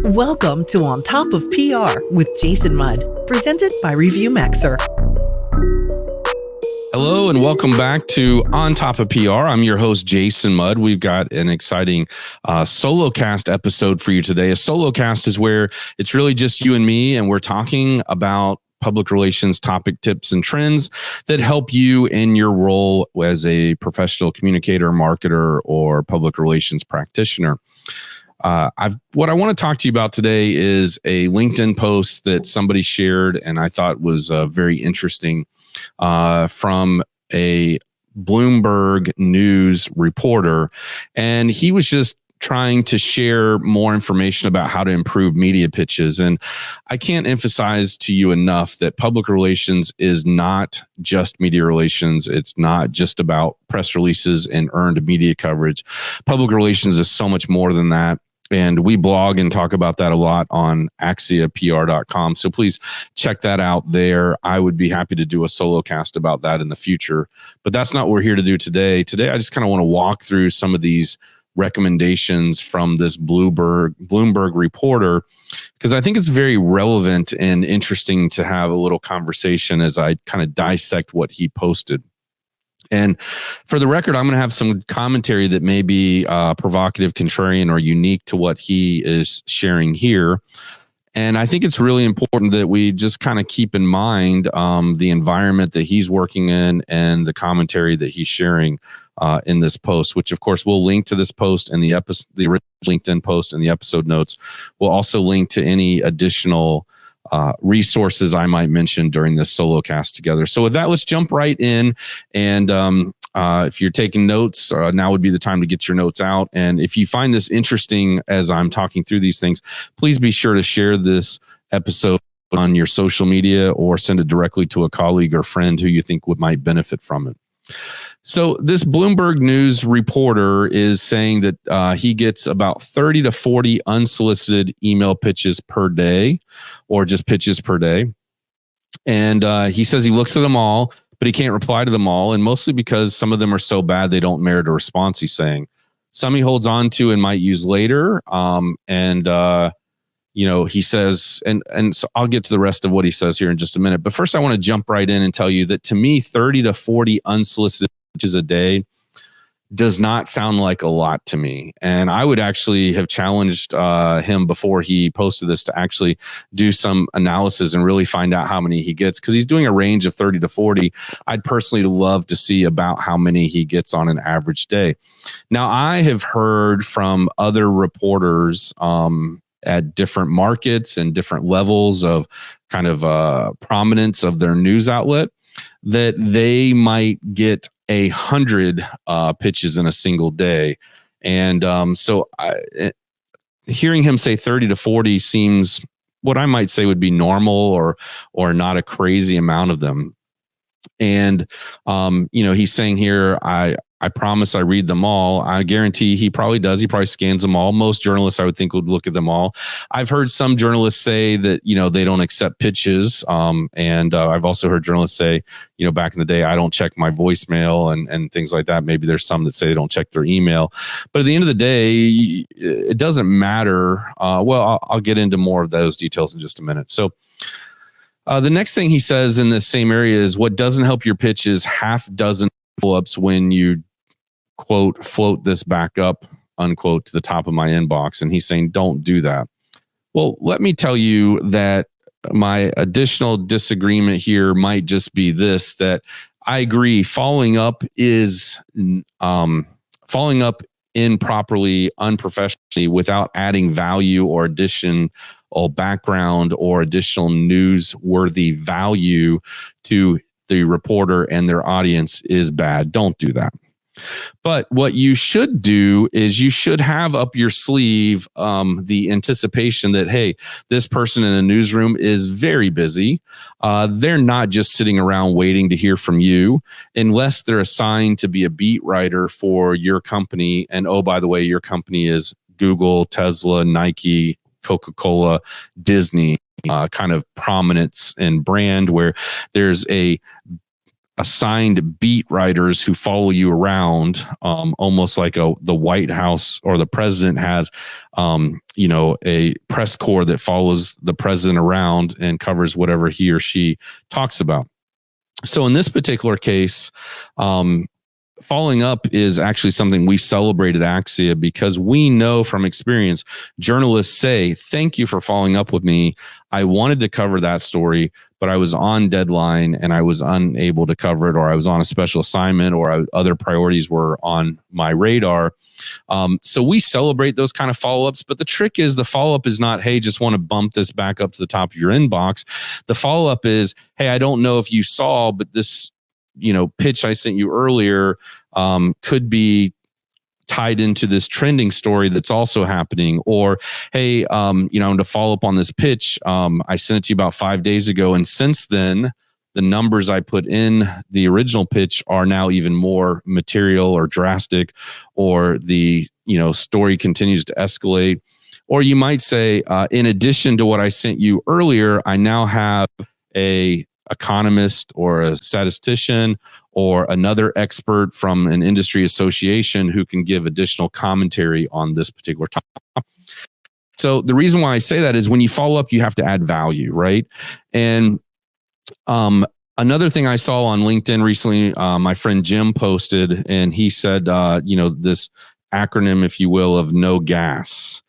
Welcome to On Top of PR with Jason Mudd, presented by Review Maxer. Hello and welcome back to On Top of PR. I'm your host, Jason Mudd. We've got an exciting Solocast episode for you today. A Solocast is where it's really just you and me, and we're talking about public relations topic tips and trends that help you in your role as a professional communicator, marketer, or public relations practitioner. What I want to talk to you about today is a LinkedIn post that somebody shared, and I thought was very interesting, from a Bloomberg News reporter. And he was just trying to share more information about how to improve media pitches. And I can't emphasize to you enough that public relations is not just media relations. It's not just about press releases and earned media coverage. Public relations is so much more than that. And we blog and talk about that a lot on axiapr.com. So please check that out there. I would be happy to do a solo cast about that in the future. But that's not what we're here to do today. Today, I just kind of want to walk through some of these recommendations from this Bloomberg reporter, because I think it's very relevant and interesting to have a little conversation as I kind of dissect what he posted. And for the record, I'm going to have some commentary that may be provocative, contrarian, or unique to what he is sharing here. And I think it's really important that we just kind of keep in mind the environment that he's working in and the commentary that he's sharing in this post, which of course we'll link to this post and the original LinkedIn post and the episode notes. We'll also link to any additional resources I might mention during this solo cast together. So with that, let's jump right in. And if you're taking notes, now would be the time to get your notes out. And if you find this interesting as I'm talking through these things, please be sure to share this episode on your social media or send it directly to a colleague or friend who you think might benefit from it. So this Bloomberg News reporter is saying that he gets about 30 to 40 unsolicited email pitches per day, or just pitches per day. And he says he looks at them all, but he can't reply to them all. And mostly because some of them are so bad, they don't merit a response, he's saying. Some he holds on to and might use later. He says, and so I'll get to the rest of what he says here in just a minute. But first, I want to jump right in and tell you that to me, 30 to 40 unsolicited pitches a day does not sound like a lot to me. And I would actually have challenged him before he posted this to actually do some analysis and really find out how many he gets, because he's doing a range of 30 to 40. I'd personally love to see about how many he gets on an average day. Now, I have heard from other reporters at different markets and different levels of kind of prominence of their news outlet that they might get 100 pitches in a single day. And hearing him say 30 to 40 seems what I might say would be normal or not a crazy amount of them. And, he's saying here, I promise I read them all. I guarantee he probably does. He probably scans them all. Most journalists, I would think, would look at them all. I've heard some journalists say that, they don't accept pitches. And I've also heard journalists say, back in the day, I don't check my voicemail and things like that. Maybe there's some that say they don't check their email. But at the end of the day, it doesn't matter. I'll get into more of those details in just a minute. So the next thing he says in this same area is what doesn't help your pitch is half dozen follow-ups when you, quote, float this back up, unquote, to the top of my inbox. And he's saying, don't do that. Well, let me tell you that my additional disagreement here might just be this, that I agree following up improperly, unprofessionally, without adding value or additional background or additional newsworthy value to the reporter and their audience is bad. Don't do that. But what you should do is you should have up your sleeve the anticipation that, hey, this person in a newsroom is very busy. They're not just sitting around waiting to hear from you unless they're assigned to be a beat writer for your company. And oh, by the way, your company is Google, Tesla, Nike, Coca-Cola, Disney, kind of prominence and brand where there's a assigned beat writers who follow you around, almost like the White House or the president has, a press corps that follows the president around and covers whatever he or she talks about. So in this particular case, following up is actually something we celebrate at Axia because we know from experience, journalists say, thank you for following up with me. I wanted to cover that story, but I was on deadline and I was unable to cover it, or I was on a special assignment, or other priorities were on my radar. So we celebrate those kind of follow-ups, but the trick is the follow-up is not, hey, just want to bump this back up to the top of your inbox. The follow-up is, hey, I don't know if you saw, but this pitch I sent you earlier could be tied into this trending story that's also happening. Or, hey, to follow up on this pitch, I sent it to you about 5 days ago. And since then, the numbers I put in the original pitch are now even more material or drastic, or the, story continues to escalate. Or you might say, in addition to what I sent you earlier, I now have a economist or a statistician or another expert from an industry association who can give additional commentary on this particular topic. So the reason why I say that is when you follow up, you have to add value, right? And another thing I saw on LinkedIn recently, my friend Jim posted, and he said, this acronym, if you will, of no gas.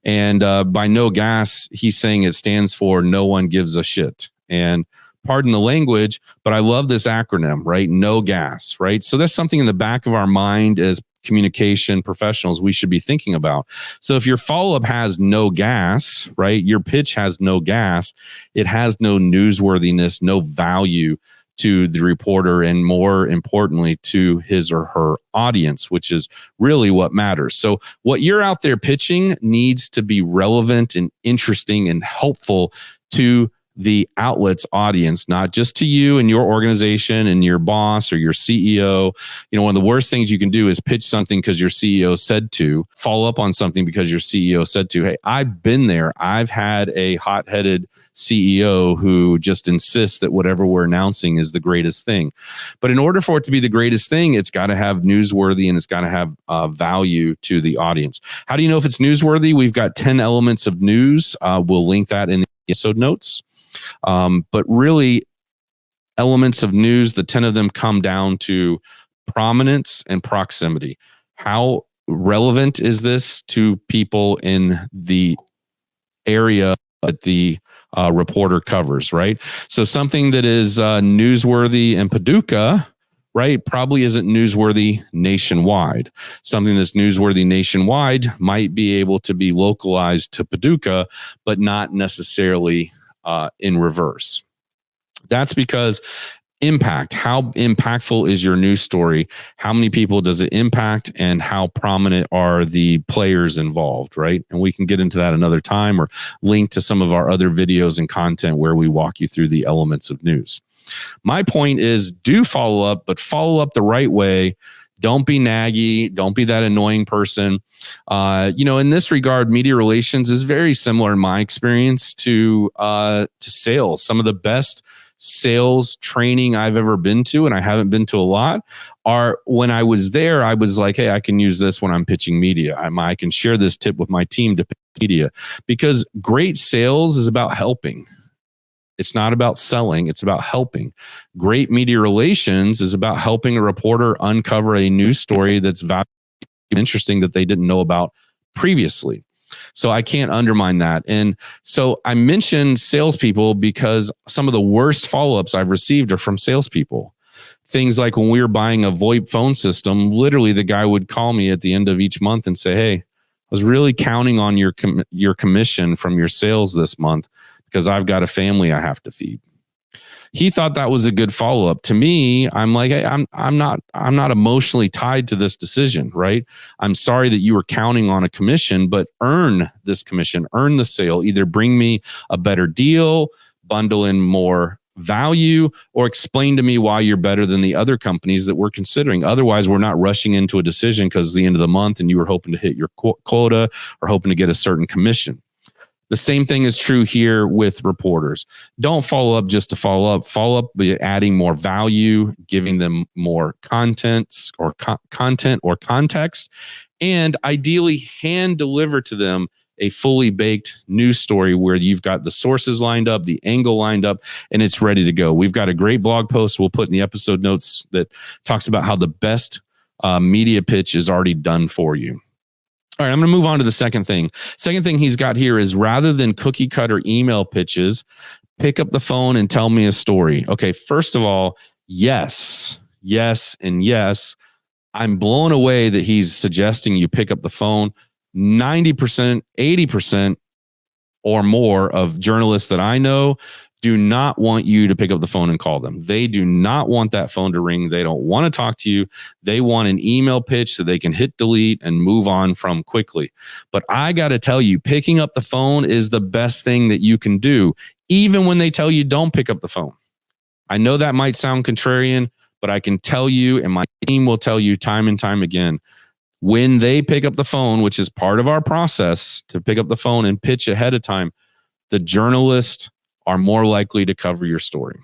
And by no gas, he's saying it stands for no one gives a shit. And pardon the language, but I love this acronym, right? No gas, right? So that's something in the back of our mind as communication professionals we should be thinking about. So if your follow-up has no gas, right? Your pitch has no gas, it has no newsworthiness, no value to the reporter, and more importantly, to his or her audience, which is really what matters. So what you're out there pitching needs to be relevant and interesting and helpful to the outlet's audience, not just to you and your organization and your boss or your CEO. One of the worst things you can do is pitch something because your CEO said to, follow up on something because your CEO said to. Hey, I've been there. I've had a hot-headed CEO who just insists that whatever we're announcing is the greatest thing. But in order for it to be the greatest thing, it's got to have newsworthy and it's got to have value to the audience. How do you know if it's newsworthy? We've got 10 elements of news. We'll link that in the episode notes. But really, elements of news, the 10 of them come down to prominence and proximity. How relevant is this to people in the area that the reporter covers, right? So something that is newsworthy in Paducah, right, probably isn't newsworthy nationwide. Something that's newsworthy nationwide might be able to be localized to Paducah, but not necessarily in reverse. That's because impact, how impactful is your news story? How many people does it impact, and how prominent are the players involved, right? And we can get into that another time, or link to some of our other videos and content where we walk you through the elements of news. My point is, do follow up, but follow up the right way. Don't be naggy. Don't be that annoying person. In this regard, media relations is very similar in my experience to sales. Some of the best sales training I've ever been to, and I haven't been to a lot, are when I was there, I was like, hey, I can use this when I'm pitching media. I can share this tip with my team to pitch media, because great sales is about helping. It's not about selling. It's about helping. Great media relations is about helping a reporter uncover a news story that's valuable, interesting, that they didn't know about previously. So I can't undermine that. And so I mentioned salespeople because some of the worst follow-ups I've received are from salespeople. Things like when we were buying a VoIP phone system, literally the guy would call me at the end of each month and say, hey, I was really counting on your commission from your sales this month, because I've got a family I have to feed. He thought that was a good follow-up. To me, I'm like, hey, I'm not emotionally tied to this decision, right? I'm sorry that you were counting on a commission, but earn this commission, earn the sale. Either bring me a better deal, bundle in more value, or explain to me why you're better than the other companies that we're considering. Otherwise, we're not rushing into a decision because it's the end of the month and you were hoping to hit your quota or hoping to get a certain commission. The same thing is true here with reporters. Don't follow up just to follow up. Follow up by adding more value, giving them more content or context, and ideally hand deliver to them a fully baked news story where you've got the sources lined up, the angle lined up, and it's ready to go. We've got a great blog post we'll put in the episode notes that talks about how the best media pitch is already done for you. All right, I'm going to move on to the second thing. Second thing he's got here is rather than cookie cutter email pitches, pick up the phone and tell me a story. Okay, first of all, yes, and yes. I'm blown away that he's suggesting you pick up the phone. 90%, 80% or more of journalists that I know do not want you to pick up the phone and call them. They do not want that phone to ring. They don't want to talk to you. They want an email pitch so they can hit delete and move on from quickly. But I got to tell you, picking up the phone is the best thing that you can do, even when they tell you don't pick up the phone. I know that might sound contrarian, but I can tell you, and my team will tell you time and time again, when they pick up the phone, which is part of our process to pick up the phone and pitch ahead of time, the journalists are more likely to cover your story.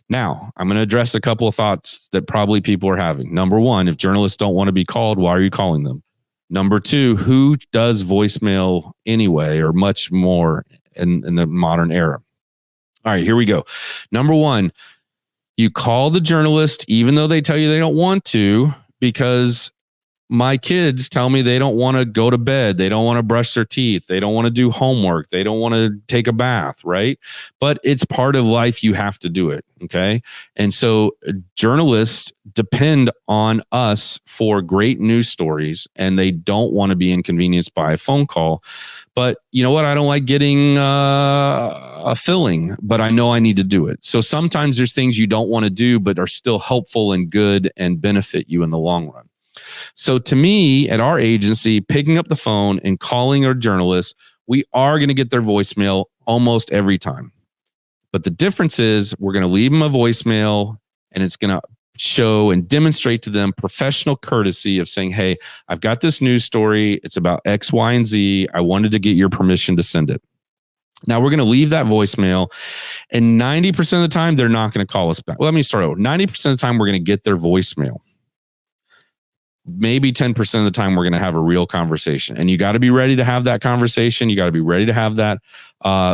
Now, I'm going to address a couple of thoughts that probably people are having. Number one, if journalists don't want to be called, why are you calling them? Number two, who does voicemail anyway, or much more in the modern era? All right, here we go. Number one, you call the journalist even though they tell you they don't want to, because my kids tell me they don't want to go to bed. They don't want to brush their teeth. They don't want to do homework. They don't want to take a bath, right? But it's part of life. You have to do it, okay? And so journalists depend on us for great news stories, and they don't want to be inconvenienced by a phone call. But you know what? I don't like getting a filling, but I know I need to do it. So sometimes there's things you don't want to do, but are still helpful and good and benefit you in the long run. So to me, at our agency, picking up the phone and calling our journalists, we are going to get their voicemail almost every time. But the difference is we're going to leave them a voicemail, and it's going to show and demonstrate to them professional courtesy of saying, hey, I've got this news story. It's about X, Y, and Z. I wanted to get your permission to send it. Now we're going to leave that voicemail, and 90% of the time, they're not going to call us back. Well, let me start over. 90% of the time, we're going to get their voicemail. Maybe 10% of the time we're going to have a real conversation, and you got to be ready to have that conversation. You got to be ready to have that,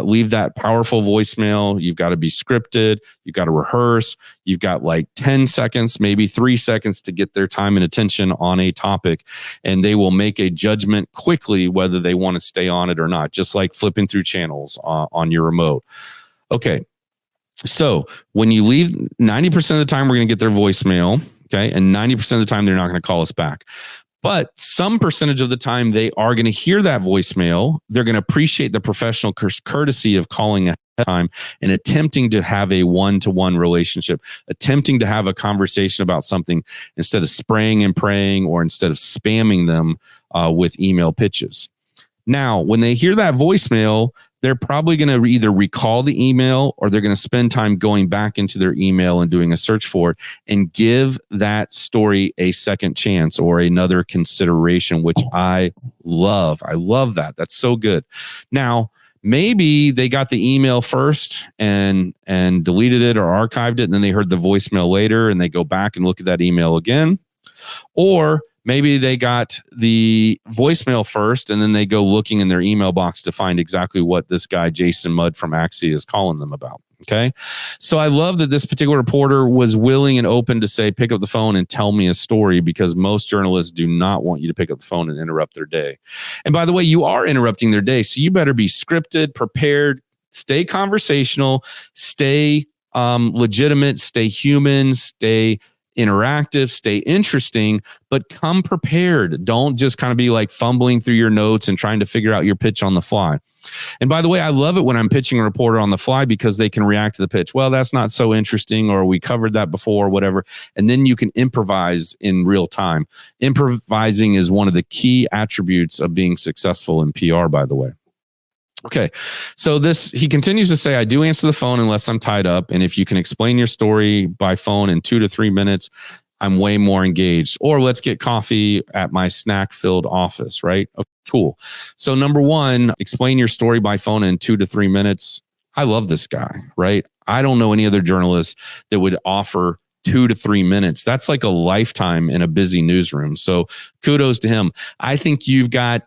leave that powerful voicemail. You've got to be scripted. You've got to rehearse. You've got like 10 seconds, maybe 3 seconds to get their time and attention on a topic, and they will make a judgment quickly whether they want to stay on it or not, just like flipping through channels on your remote. Okay. So when you leave, 90% of the time we're going to get their voicemail. Okay. And 90% of the time, they're not going to call us back. But some percentage of the time, they are going to hear that voicemail. They're going to appreciate the professional courtesy of calling ahead of time and attempting to have a one-to-one relationship, attempting to have a conversation about something instead of spraying and praying, or instead of spamming them with email pitches. Now, when they hear that voicemail, they're probably going to either recall the email, or they're going to spend time going back into their email and doing a search for it, and give that story a second chance or another consideration, which I love. I love that. That's so good. Now, maybe they got the email first and deleted it or archived it, and then they heard the voicemail later and they go back and look at that email again. Or maybe they got the voicemail first and then they go looking in their email box to find exactly what this guy, Jason Mudd from Axia, is calling them about. Okay. So I love that this particular reporter was willing and open to say, pick up the phone and tell me a story, because most journalists do not want you to pick up the phone and interrupt their day. And by the way, you are interrupting their day. So you better be scripted, prepared, stay conversational, stay legitimate, stay human, stay interactive, stay interesting, but come prepared. Don't just kind of be like fumbling through your notes and trying to figure out your pitch on the fly. And by the way, I love it when I'm pitching a reporter on the fly, because they can react to the pitch. Well, that's not so interesting, or we covered that before, whatever. And then you can improvise in real time. Improvising is one of the key attributes of being successful in PR, by the way. Okay, so he continues to say, I do answer the phone unless I'm tied up. And if you can explain your story by phone in 2 to 3 minutes, I'm way more engaged. Or let's get coffee at my snack-filled office, right? Okay, cool. So number one, explain your story by phone in 2 to 3 minutes. I love this guy, right? I don't know any other journalist that would offer 2 to 3 minutes. That's like a lifetime in a busy newsroom. So kudos to him. I think you've got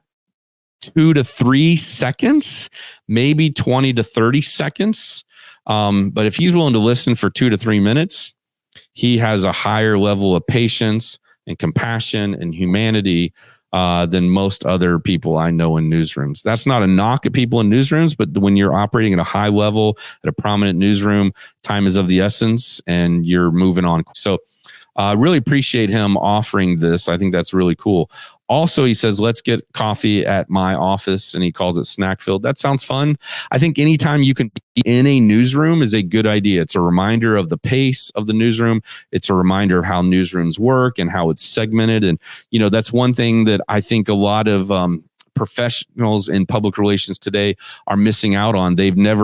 2 to 3 seconds, maybe 20 to 30 seconds. But if he's willing to listen for 2 to 3 minutes, he has a higher level of patience and compassion and humanity than most other people I know in newsrooms. That's not a knock at people in newsrooms, but when you're operating at a high level at a prominent newsroom, time is of the essence and you're moving on. So really appreciate him offering this. I think that's really cool. Also, he says, let's get coffee at my office, and he calls it snack filled. That sounds fun. I think anytime you can be in a newsroom is a good idea. It's a reminder of the pace of the newsroom. It's a reminder of how newsrooms work and how it's segmented. And, that's one thing that I think a lot of professionals in public relations today are missing out on.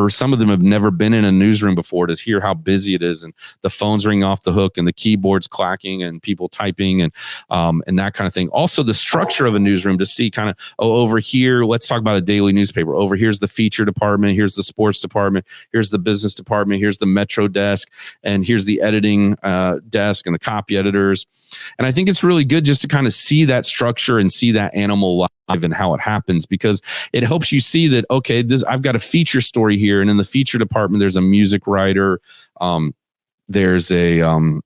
Some of them have never been in a newsroom before to hear how busy it is, and the phones ring off the hook and the keyboards clacking and people typing and that kind of thing. Also the structure of a newsroom to see kind of, over here, let's talk about a daily newspaper. Over here's the feature department. Here's the sports department. Here's the business department. Here's the metro desk. And here's the editing desk and the copy editors. And I think it's really good just to kind of see that structure and see that animal life and how it happens, because it helps you see that, okay, I've got a feature story here. And in the feature department, there's a music writer, there's a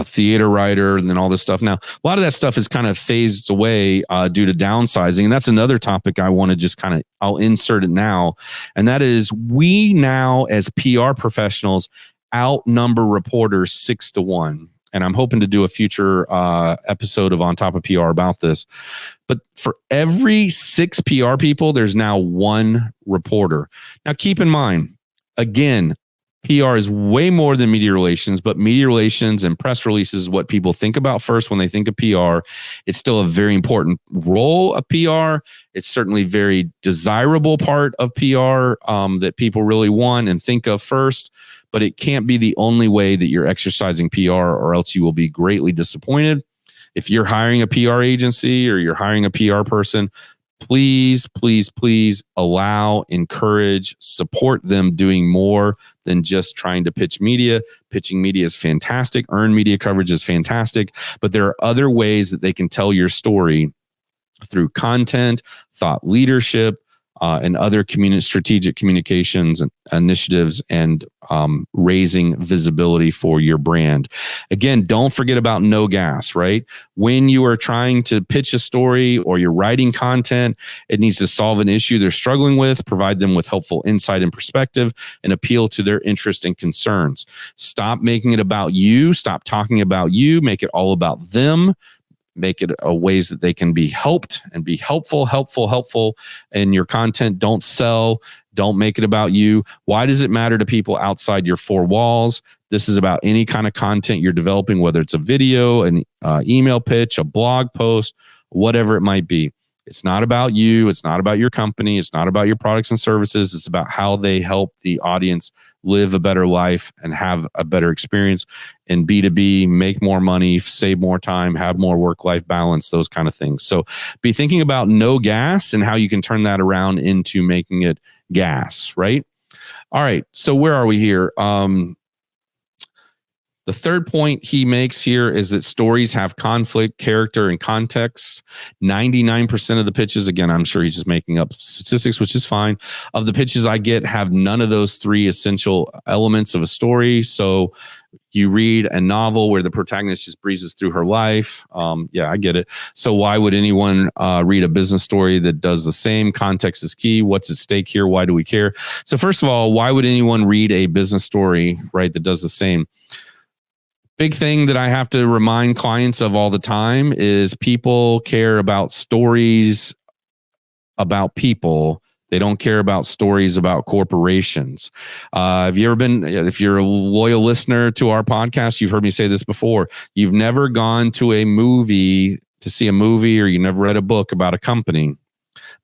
theater writer, and then all this stuff. Now, a lot of that stuff is kind of phased away due to downsizing. And that's another topic I want to just I'll insert it now. And that is, we now as PR professionals outnumber reporters 6 to 1. And I'm hoping to do a future episode of On Top of PR about this. But for every 6 PR people, there's now 1 reporter. Now, keep in mind, again, PR is way more than media relations, but media relations and press releases is what people think about first when they think of PR. It's still a very important role of PR. It's certainly a very desirable part of PR that people really want and think of first. But it can't be the only way that you're exercising PR, or else you will be greatly disappointed. If you're hiring a PR agency or you're hiring a PR person, please, please, please allow, encourage, support them doing more than just trying to pitch media. Pitching media is fantastic. Earned media coverage is fantastic. But there are other ways that they can tell your story through content, thought leadership, and other strategic communications and initiatives, and raising visibility for your brand. Again, don't forget about no gas, right? When you are trying to pitch a story or you're writing content, it needs to solve an issue they're struggling with, provide them with helpful insight and perspective, and appeal to their interest and concerns. Stop making it about you. Stop talking about you. Make it all about them. Make it a ways that they can be helped and be helpful in your content. Don't sell. Don't make it about you. Why does it matter to people outside your 4 walls? This is about any kind of content you're developing, whether it's a video, an email pitch, a blog post, whatever it might be. It's not about you. It's not about your company. It's not about your products and services. It's about how they help the audience live a better life and have a better experience in B2B, make more money, save more time, have more work-life balance, those kind of things. So be thinking about no gas and how you can turn that around into making it gas, right? All right. So where are we here? The third point he makes here is that stories have conflict, character, and context. 99% of the pitches, again, I'm sure he's just making up statistics, which is fine, of the pitches I get have none of those 3 essential elements of a story. So you read a novel where the protagonist just breezes through her life. Yeah, I get it. So why would anyone read a business story that does the same? Context is key. What's at stake here? Why do we care? So first of all, why would anyone read a business story, right, that does the same? Big thing that I have to remind clients of all the time is people care about stories about people. They don't care about stories about corporations. If you're a loyal listener to our podcast, you've heard me say this before. You've never gone to a movie to see a movie, or you never read a book about a company.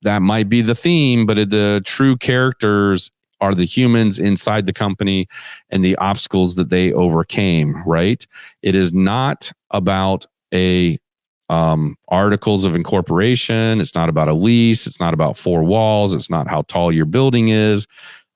That might be the theme, but the true characters are the humans inside the company and the obstacles that they overcame, right? It is not about a articles of incorporation. It's not about a lease. It's not about four walls. It's not how tall your building is.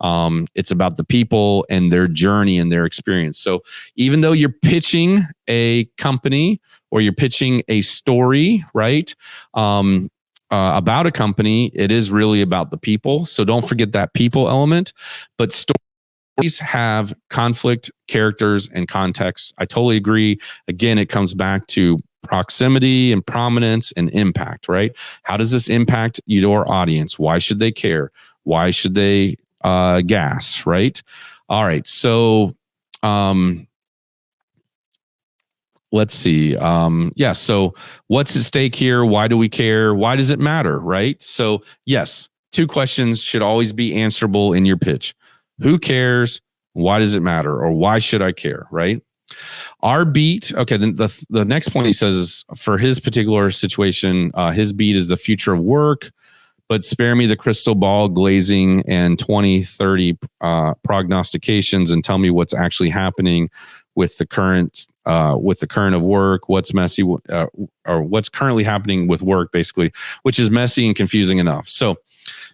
It's about the people and their journey and their experience. So even though you're pitching a company or you're pitching a story, right, about a company, it is really about the people. So don't forget that people element. But stories have conflict, characters, and context. I totally agree. Again, it comes back to proximity and prominence and impact, right? How does this impact your audience? Why should they care? Why should they gas, right? All right. So let's see. So what's at stake here? Why do we care? Why does it matter, right? So yes, two questions should always be answerable in your pitch. Who cares? Why does it matter? Or why should I care, right? Our beat, okay, then the next point he says is for his particular situation, his beat is the future of work, but spare me the crystal ball glazing and 2030 prognostications and tell me what's actually happening with the current of work, what's messy or what's currently happening with work, basically, which is messy and confusing enough. So,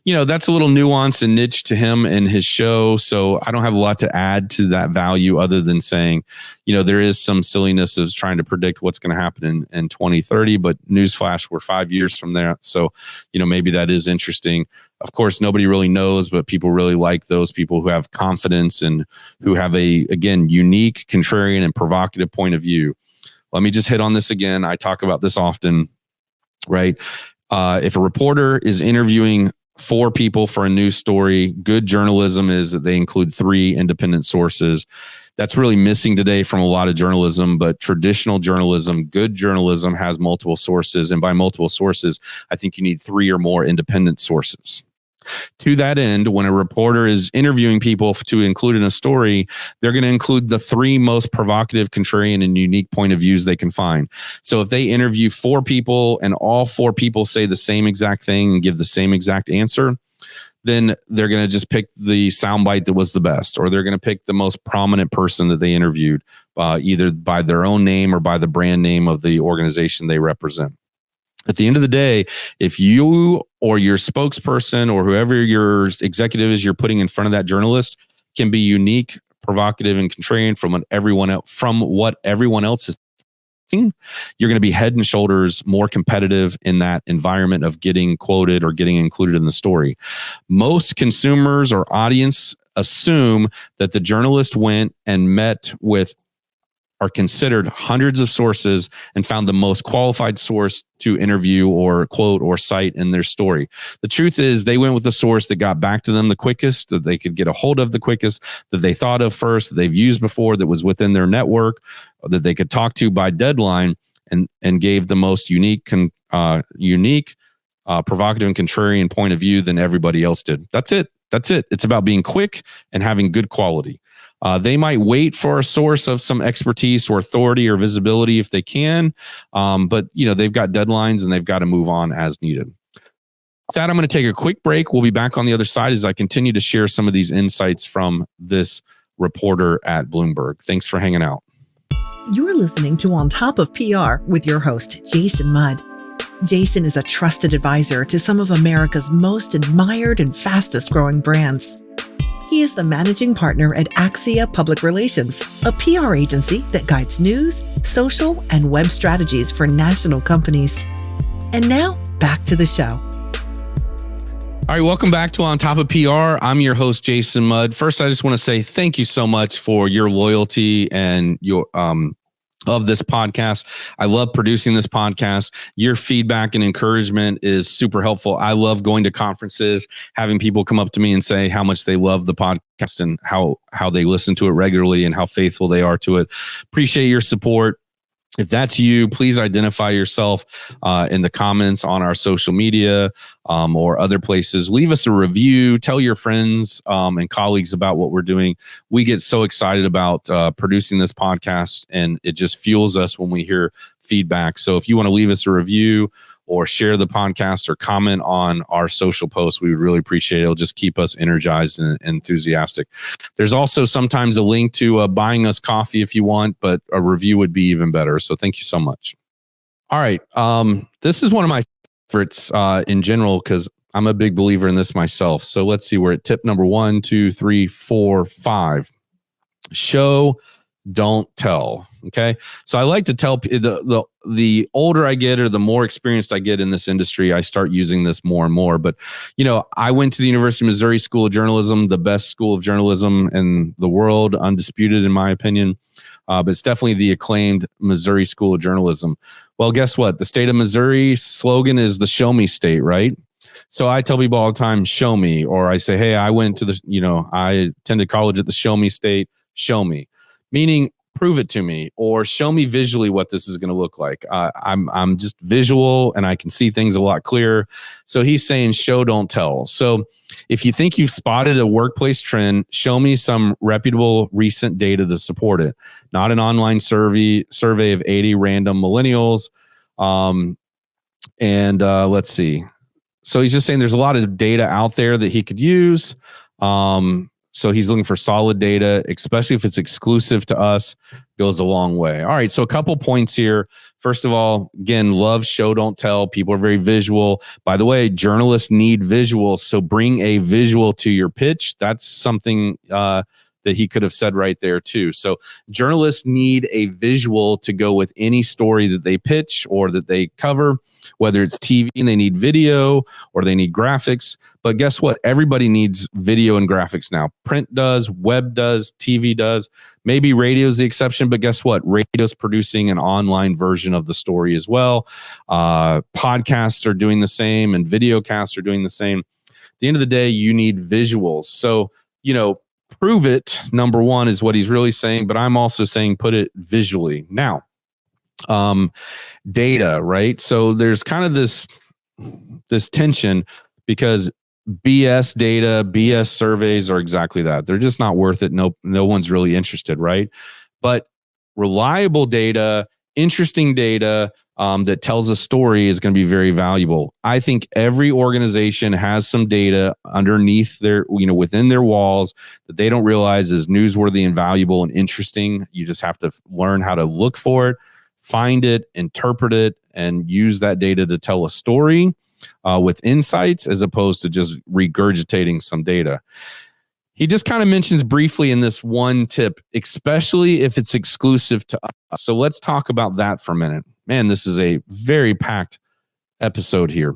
that's a little nuanced and niche to him and his show. So I don't have a lot to add to that value other than saying, there is some silliness of trying to predict what's going to happen in 2030, but newsflash, we're 5 years from there. So, maybe that is interesting. Of course, nobody really knows, but people really like those people who have confidence and who have again, unique, contrarian, and provocative point of view. Let me just hit on this again. I talk about this often, right? If a reporter is interviewing 4 people for a news story, good journalism is that they include 3 independent sources. That's really missing today from a lot of journalism, but traditional journalism, good journalism has multiple sources. And by multiple sources, I think you need 3 or more independent sources. To that end, when a reporter is interviewing people to include in a story, they're going to include the 3 most provocative, contrarian, and unique point of views they can find. So if they interview 4 people and all 4 people say the same exact thing and give the same exact answer, then they're going to just pick the soundbite that was the best, or they're going to pick the most prominent person that they interviewed, either by their own name or by the brand name of the organization they represent. At the end of the day, if you or your spokesperson or whoever your executive is you're putting in front of that journalist can be unique, provocative, and contrarian from what everyone else is saying, you're going to be head and shoulders more competitive in that environment of getting quoted or getting included in the story. Most consumers or audience assume that the journalist went and met with or considered hundreds of sources and found the most qualified source to interview or quote or cite in their story. The truth is they went with the source that got back to them the quickest, that they could get a hold of the quickest, that they thought of first, that they've used before, that was within their network, that they could talk to by deadline, and gave the most unique, provocative and contrarian point of view than everybody else did. That's it. It's about being quick and having good quality. They might wait for a source of some expertise or authority or visibility if they can, but they've got deadlines and they've got to move on as needed. With that, I'm going to take a quick break. We'll be back on the other side as I continue to share some of these insights from this reporter at Bloomberg. Thanks for hanging out. You're listening to On Top of PR with your host, Jason Mudd. Jason is a trusted advisor to some of America's most admired and fastest growing brands. He is the managing partner at Axia Public Relations, a PR agency that guides news, social, and web strategies for national companies. And now, back to the show. All right, welcome back to On Top of PR. I'm your host, Jason Mudd. First, I just want to say thank you so much for your loyalty and your of this podcast. I love producing this podcast. Your feedback and encouragement is super helpful. I love going to conferences, having people come up to me and say how much they love the podcast and how they listen to it regularly and how faithful they are to it. Appreciate your support. If that's you, please identify yourself in the comments on our social media or other places. Leave us a review. Tell your friends and colleagues about what we're doing. We get so excited about producing this podcast, and it just fuels us when we hear feedback. So if you want to leave us a review or share the podcast or comment on our social posts. We would really appreciate it. It'll just keep us energized and enthusiastic. There's also sometimes a link to buying us coffee if you want, but a review would be even better. So thank you so much. All right. This is one of my favorites in general because I'm a big believer in this myself. So let's see. We're at tip number 1, 2, 3, 4, 5. Show, don't tell. Okay. So I like to tell the older I get or the more experienced I get in this industry, I start using this more and more. But, I went to the University of Missouri School of Journalism, the best school of journalism in the world, undisputed in my opinion. But it's definitely the acclaimed Missouri School of Journalism. Well, guess what? The state of Missouri slogan is the show me state, right? So I tell people all the time, show me, or I say, hey, I went to I attended college at the show me state, show me, meaning prove it to me or show me visually what this is going to look like. I'm just visual and I can see things a lot clearer. So he's saying show, don't tell. So if you think you've spotted a workplace trend, show me some reputable recent data to support it, not an online survey of 80 random millennials. Let's see. So he's just saying there's a lot of data out there that he could use. So he's looking for solid data, especially if it's exclusive to us, goes a long way. All right. So a couple points here. First of all, again, love show, don't tell. People are very visual. By the way, journalists need visuals. So bring a visual to your pitch. That's something that he could have said right there too. So journalists need a visual to go with any story that they pitch or that they cover, whether it's TV and they need video or they need graphics. But guess what? Everybody needs video and graphics now. Print does, web does, TV does. Maybe radio is the exception, but guess what? Radio's producing an online version of the story as well. Podcasts are doing the same and videocasts are doing the same. At the end of the day, you need visuals. So, prove it, number one, is what he's really saying, but I'm also saying put it visually. Now, data, right? So there's kind of this tension because BS data, BS surveys are exactly that. They're just not worth it. No one's really interested, right? But reliable data, interesting data that tells a story is going to be very valuable. I think every organization has some data underneath their, within their walls that they don't realize is newsworthy and valuable and interesting. You just have to learn how to look for it, find it, interpret it, and use that data to tell a story with insights as opposed to just regurgitating some data. He just kind of mentions briefly in this one tip, especially if it's exclusive to us. So let's talk about that for a minute. Man, this is a very packed episode here.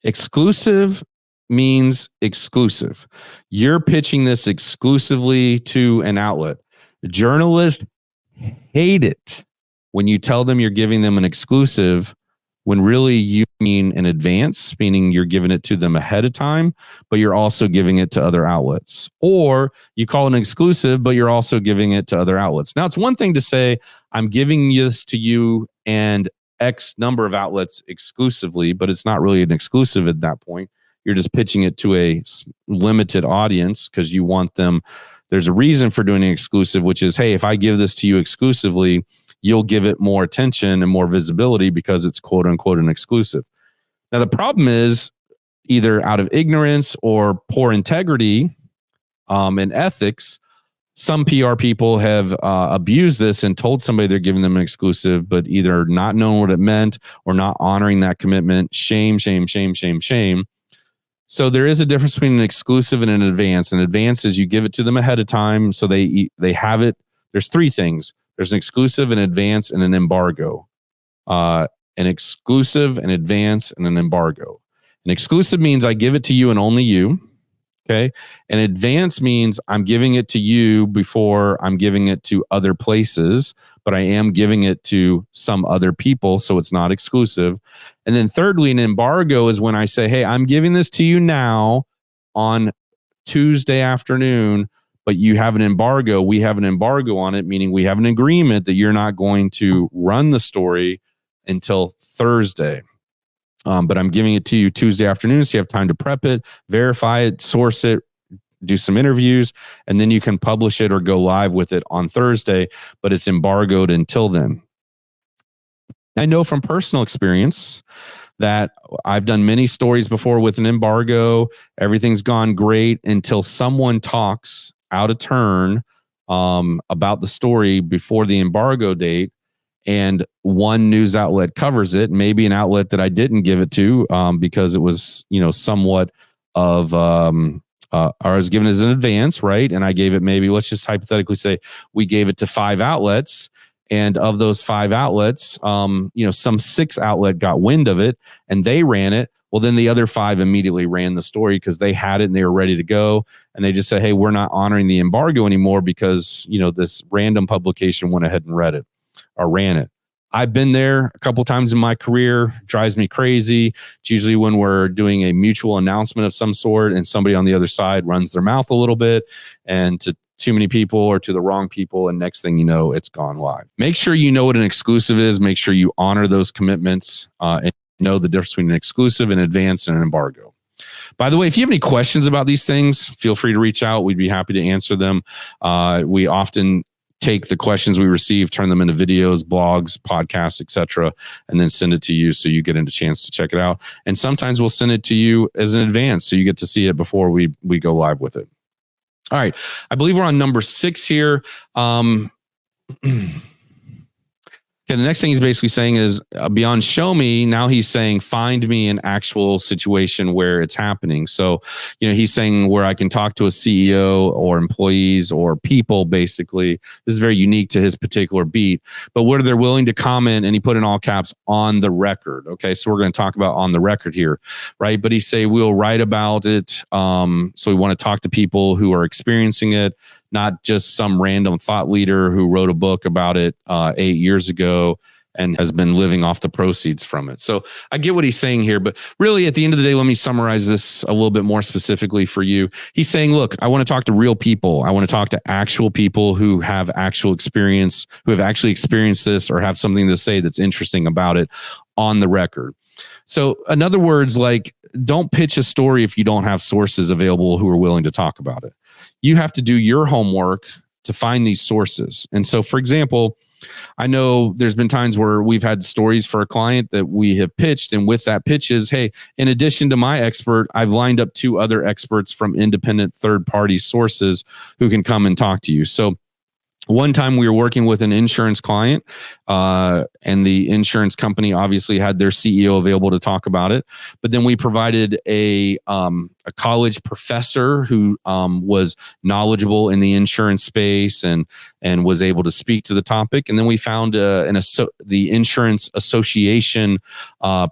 Exclusive means exclusive. You're pitching this exclusively to an outlet. Journalists hate it when you tell them you're giving them an exclusive when really you mean in advance, meaning you're giving it to them ahead of time, but you're also giving it to other outlets. Or you call it an exclusive, but you're also giving it to other outlets. Now, it's one thing to say, I'm giving this to you and X number of outlets exclusively, but it's not really an exclusive at that point. You're just pitching it to a limited audience because you want them. There's a reason for doing an exclusive, which is, hey, if I give this to you exclusively, you'll give it more attention and more visibility because it's quote unquote an exclusive. Now, the problem is either out of ignorance or poor integrity and ethics, some PR people have abused this and told somebody they're giving them an exclusive, but either not knowing what it meant or not honoring that commitment. Shame, shame, shame, shame, shame. So there is a difference between an exclusive and an advance. An advance is you give it to them ahead of time so they have it. There's three things. There's an exclusive, an advance, and an embargo. An exclusive, an advance, and an embargo. An exclusive means I give it to you and only you. Okay. An advance means I'm giving it to you before I'm giving it to other places, but I am giving it to some other people, so it's not exclusive. And then thirdly, an embargo is when I say, hey, I'm giving this to you now on Tuesday afternoon, but you have an embargo. We have an embargo on it, meaning we have an agreement that you're not going to run the story until Thursday. But I'm giving it to you Tuesday afternoon, so you have time to prep it, verify it, source it, do some interviews, and then you can publish it or go live with it on Thursday, but it's embargoed until then. I know from personal experience that I've done many stories before with an embargo. Everything's gone great until someone talks out of turn about the story before the embargo date, and one news outlet covers it, maybe an outlet that I didn't give it to because it was, somewhat of, or I was given as an advance, right? And I gave it, maybe, let's just hypothetically say we gave it to 5 outlets. And of those 5 outlets, some 6 outlet got wind of it and they ran it. Well, then the other 5 immediately ran the story because they had it and they were ready to go. And they just said, hey, we're not honoring the embargo anymore because, this random publication went ahead and read it or ran it. I've been there a couple times in my career. It drives me crazy. It's usually when we're doing a mutual announcement of some sort and somebody on the other side runs their mouth a little bit and to too many people or to the wrong people. And next thing you know, it's gone live. Make sure you know what an exclusive is. Make sure you honor those commitments and know the difference between an exclusive, an advance, and an embargo. By the way, if you have any questions about these things, feel free to reach out. We'd be happy to answer them. We often take the questions we receive, turn them into videos, blogs, podcasts, etc., and then send it to you so you get a chance to check it out. And sometimes we'll send it to you as an advance so you get to see it before we go live with it. All right. I believe we're on number 6 here. Okay, the next thing he's basically saying is beyond show me, now he's saying find me an actual situation where it's happening. So, he's saying where I can talk to a CEO or employees or people, basically. This is very unique to his particular beat, but where they're willing to comment, and he put in all caps, on the record. Okay, so we're going to talk about on the record here, right? But he say we'll write about it. So we want to talk to people who are experiencing it, not just some random thought leader who wrote a book about it 8 years ago and has been living off the proceeds from it. So I get what he's saying here, but really at the end of the day, let me summarize this a little bit more specifically for you. He's saying, look, I want to talk to real people. I want to talk to actual people who have actual experience, who have actually experienced this or have something to say that's interesting about it on the record. So in other words, like, don't pitch a story if you don't have sources available who are willing to talk about it. You have to do your homework to find these sources. And so, for example, I know there's been times where we've had stories for a client that we have pitched, and with that pitch is, hey, in addition to my expert, I've lined up 2 other experts from independent third-party sources who can come and talk to you. So one time we were working with an insurance client, and the insurance company obviously had their CEO available to talk about it. But then we provided a college professor who was knowledgeable in the insurance space and was able to speak to the topic. And then we found the insurance association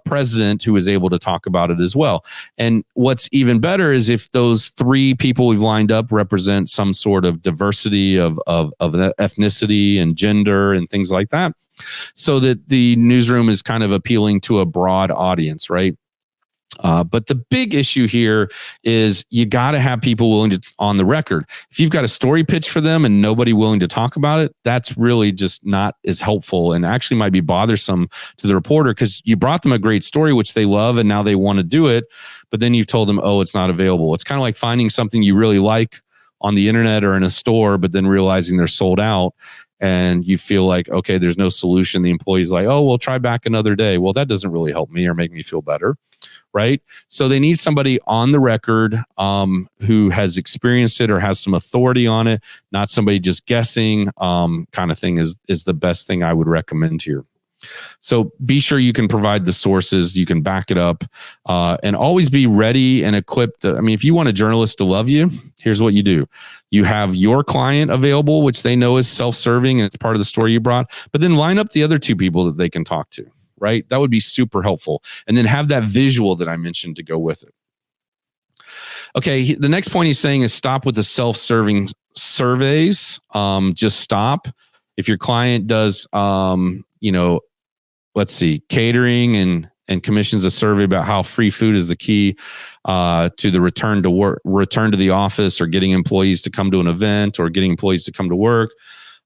president who was able to talk about it as well. And what's even better is if those 3 people we've lined up represent some sort of diversity of ethnicity and gender and things like that, so that the newsroom is kind of appealing to a broad audience, right? But the big issue here is you got to have people willing to on the record. If you've got a story pitch for them and nobody willing to talk about it, that's really just not as helpful and actually might be bothersome to the reporter, because you brought them a great story, which they love, and now they want to do it. But then you've told them, oh, it's not available. It's kind of like finding something you really like on the internet or in a store, but then realizing they're sold out. And you feel like, okay, there's no solution. The employee's like, oh, we'll try back another day. Well, that doesn't really help me or make me feel better, right? So they need somebody on the record who has experienced it or has some authority on it, not somebody just guessing kind of thing is the best thing I would recommend here. So be sure you can provide the sources, you can back it up, and always be ready and equipped. I mean, if you want a journalist to love you, here's what you do. You have your client available, which they know is self-serving and it's part of the story you brought, but then line up the other 2 people that they can talk to, right? That would be super helpful. And then have that visual that I mentioned to go with it. Okay, the next point he's saying is stop with the self-serving surveys. Just stop. If your client does, let's see, catering and commissions a survey about how free food is the key to the return to the office, or getting employees to come to an event, or getting employees to come to work.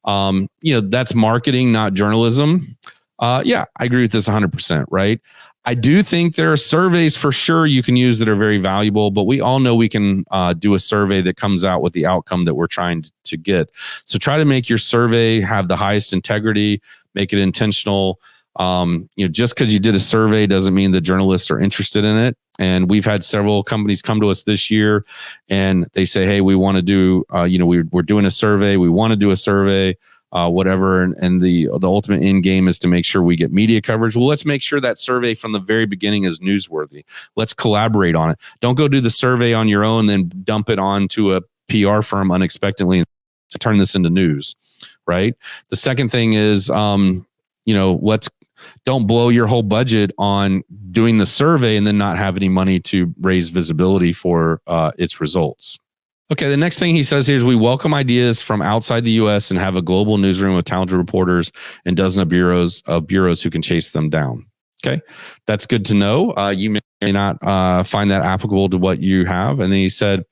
That's marketing, not journalism. Yeah, I agree with this 100%, right? I do think there are surveys for sure you can use that are very valuable, but we all know we can do a survey that comes out with the outcome that we're trying to get. So try to make your survey have the highest integrity, make it intentional. Just because you did a survey doesn't mean the journalists are interested in it. And we've had several companies come to us this year and they say, hey, we want to do, we're doing a survey. We want to do a survey, whatever. And the ultimate end game is to make sure we get media coverage. Well, let's make sure that survey from the very beginning is newsworthy. Let's collaborate on it. Don't go do the survey on your own, then dump it on to a PR firm unexpectedly to turn this into news, right? The second thing is, don't blow your whole budget on doing the survey and then not have any money to raise visibility for its results. Okay, the next thing he says here is we welcome ideas from outside the U.S. and have a global newsroom with talented reporters and dozens of bureaus who can chase them down. Okay, that's good to know. You may not find that applicable to what you have. And then he said,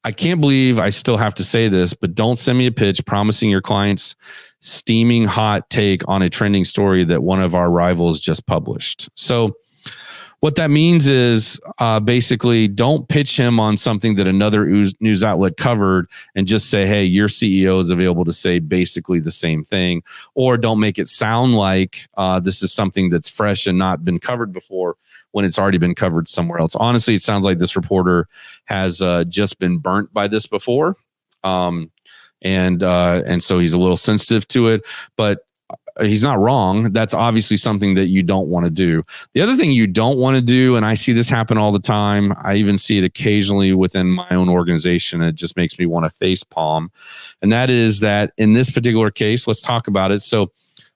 I can't believe I still have to say this, but don't send me a pitch promising your clients steaming hot take on a trending story that one of our rivals just published. So what that means is basically don't pitch him on something that another news outlet covered and just say, hey, your CEO is available to say basically the same thing. Or don't make it sound like this is something that's fresh and not been covered before when it's already been covered somewhere else. Honestly, it sounds like this reporter has just been burnt by this before. And so he's a little sensitive to it, but he's not wrong. That's obviously something that you don't want to do. The other thing you don't want to do, and I see this happen all the time, I even see it occasionally within my own organization. It just makes me want to face palm. And that is that in this particular case, let's talk about it. So,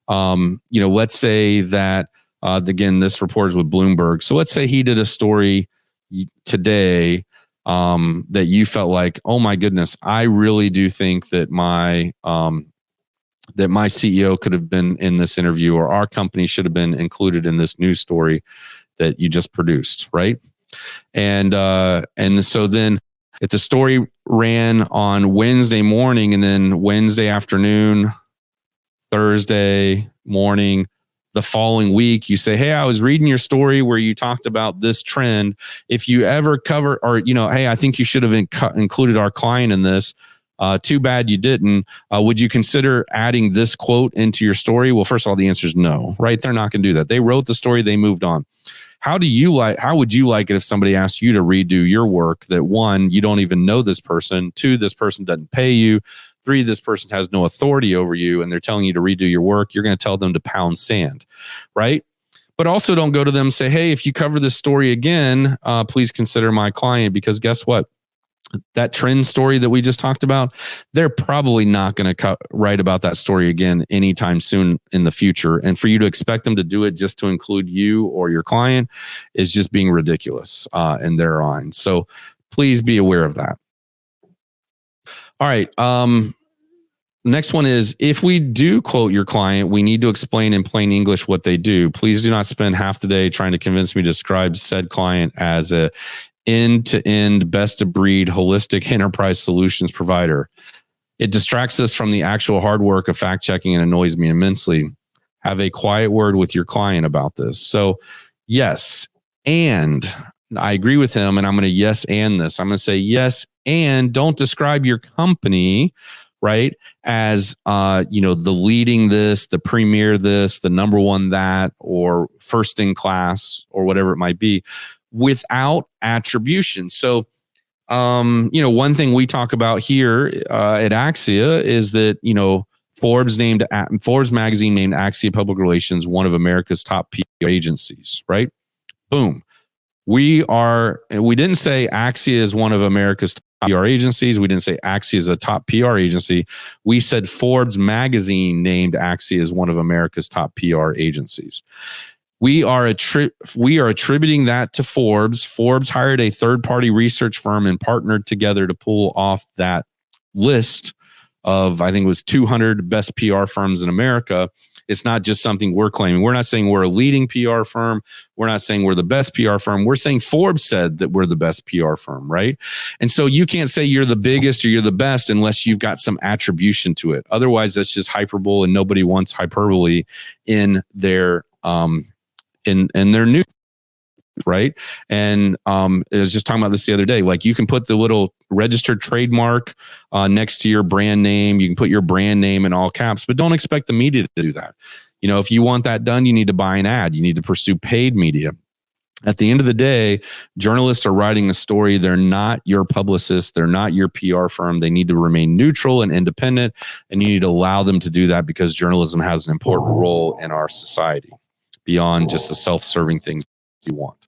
let's say that, again, this report is with Bloomberg. So let's say he did a story today that you felt like, oh my goodness, I really do think that my CEO could have been in this interview, or our company should have been included in this news story that you just produced, right? And so then if the story ran on Wednesday morning and then Wednesday afternoon, Thursday morning, the following week, you say, hey, I was reading your story where you talked about this trend. If you ever cover, or, hey, I think you should have included our client in this. Too bad you didn't. Would you consider adding this quote into your story? Well, first of all, the answer is no, right? They're not going to do that. They wrote the story, they moved on. How would you like it if somebody asked you to redo your work that, one, you don't even know this person, two, this person doesn't pay you, three, this person has no authority over you and they're telling you to redo your work? You're going to tell them to pound sand, right? But also don't go to them and say, hey, if you cover this story again, please consider my client, because guess what? That trend story that we just talked about, they're probably not going to write about that story again anytime soon in the future. And for you to expect them to do it just to include you or your client is just being ridiculous in their eyes. So please be aware of that. All right. Next one is, if we do quote your client, we need to explain in plain English what they do. Please do not spend half the day trying to convince me to describe said client as a end-to-end, best-of-breed, holistic enterprise solutions provider. It distracts us from the actual hard work of fact-checking and annoys me immensely. Have a quiet word with your client about this. So, yes, and I agree with him, and I'm going to yes and this. I'm going to say yes, and don't describe your company, right, as the leading this, the premier this, the number one that, or first in class, or whatever it might be, without attribution. So, one thing we talk about here at Axia is that, Forbes magazine named Axia Public Relations one of America's top PR agencies, right? Boom. We didn't say Axia is one of America's top PR agencies. We didn't say Axia is a top PR agency. We said Forbes magazine named Axia as one of America's top PR agencies. We are attributing that to Forbes. Forbes hired a third-party research firm and partnered together to pull off that list of, I think it was 200 best PR firms in America. It's not just something we're claiming. We're not saying we're a leading PR firm. We're not saying we're the best PR firm. We're saying Forbes said that we're the best PR firm, right? And so you can't say you're the biggest or you're the best unless you've got some attribution to it. Otherwise, that's just hyperbole, and nobody wants hyperbole in their in their news, right? And I was just talking about this the other day. Like, you can put the little registered trademark next to your brand name. You can put your brand name in all caps, but don't expect the media to do that. If you want that done, you need to buy an ad. You need to pursue paid media. At the end of the day, journalists are writing a story. They're not your publicist. They're not your PR firm. They need to remain neutral and independent, and you need to allow them to do that because journalism has an important role in our society beyond just the self-serving things you want.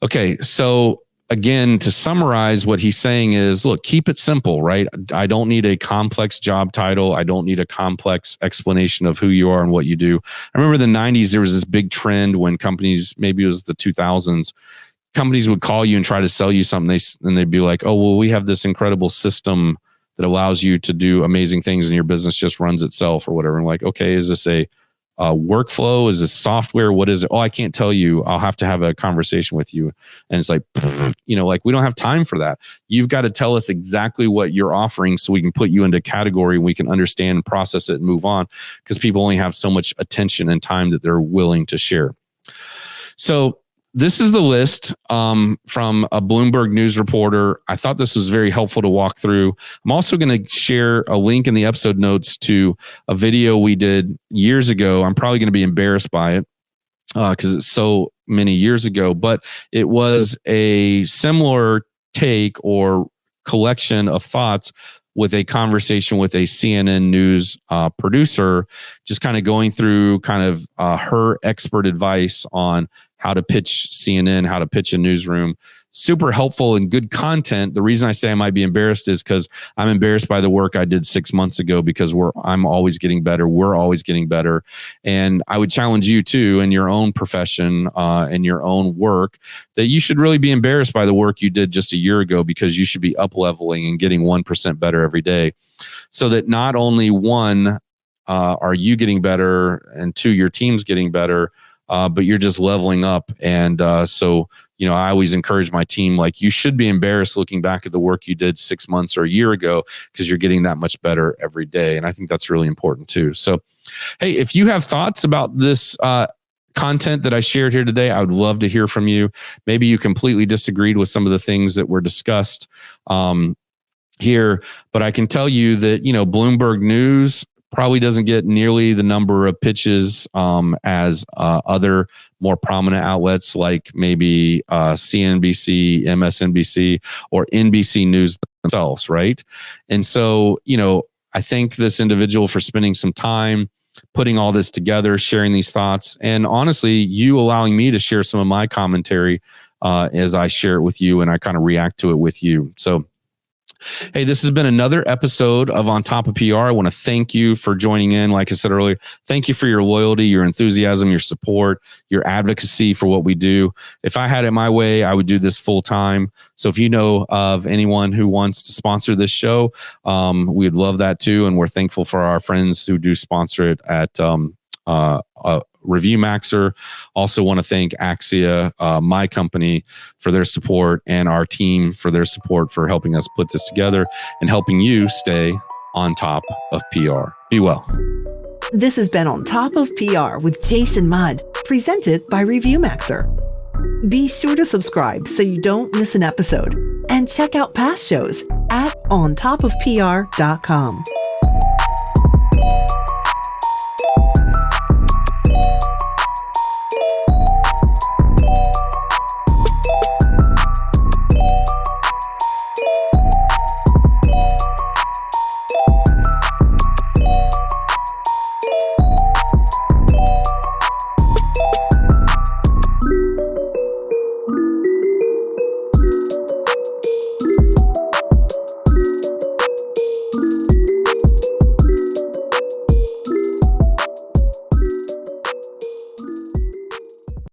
Okay, so again, to summarize, what he's saying is, look, keep it simple, right? I don't need a complex job title. I don't need a complex explanation of who you are and what you do. I remember in the 90s, there was this big trend when companies, maybe it was the 2000s, companies would call you and try to sell you something. And they'd be like, oh, well, we have this incredible system that allows you to do amazing things and your business just runs itself or whatever. And like, okay, is this a workflow? Is this software? What is it? Oh, I can't tell you. I'll have to have a conversation with you. And it's like, like we don't have time for that. You've got to tell us exactly what you're offering so we can put you into a category and we can understand and process it and move on, because people only have so much attention and time that they're willing to share. So this is the list from a Bloomberg News reporter. I thought this was very helpful to walk through. I'm also going to share a link in the episode notes to a video we did years ago. I'm probably going to be embarrassed by it because it's so many years ago, but it was a similar take or collection of thoughts with a conversation with a CNN news producer, just kind of going through her expert advice on how to pitch CNN, how to pitch a newsroom. Super helpful and good content. The reason I say I might be embarrassed is because I'm embarrassed by the work I did 6 months ago, because I'm always getting better. We're always getting better. And I would challenge you too in your own profession and your own work that you should really be embarrassed by the work you did just a year ago, because you should be up leveling and getting 1% better every day, so that not only one, are you getting better, and two, your team's getting better, but you're just leveling up. And so, I always encourage my team, like, you should be embarrassed looking back at the work you did 6 months or a year ago, because you're getting that much better every day. And I think that's really important too. So, hey, if you have thoughts about this content that I shared here today, I would love to hear from you. Maybe you completely disagreed with some of the things that were discussed here, but I can tell you that, Bloomberg News probably doesn't get nearly the number of pitches as other more prominent outlets like maybe CNBC, MSNBC, or NBC News themselves, right? And so, I thank this individual for spending some time putting all this together, sharing these thoughts, and honestly, you allowing me to share some of my commentary as I share it with you and I kind of react to it with you. So, hey, this has been another episode of On Top of PR. I want to thank you for joining in. Like I said earlier, thank you for your loyalty, your enthusiasm, your support, your advocacy for what we do. If I had it my way, I would do this full time. So if you know of anyone who wants to sponsor this show, we'd love that too. And we're thankful for our friends who do sponsor it at Review Maxer. Also want to thank Axia, my company, for their support, and our team for their support for helping us put this together and helping you stay on top of PR. Be well. This has been On Top of PR with Jason Mudd, presented by Review Maxer. Be sure to subscribe so you don't miss an episode, and check out past shows at ontopofpr.com.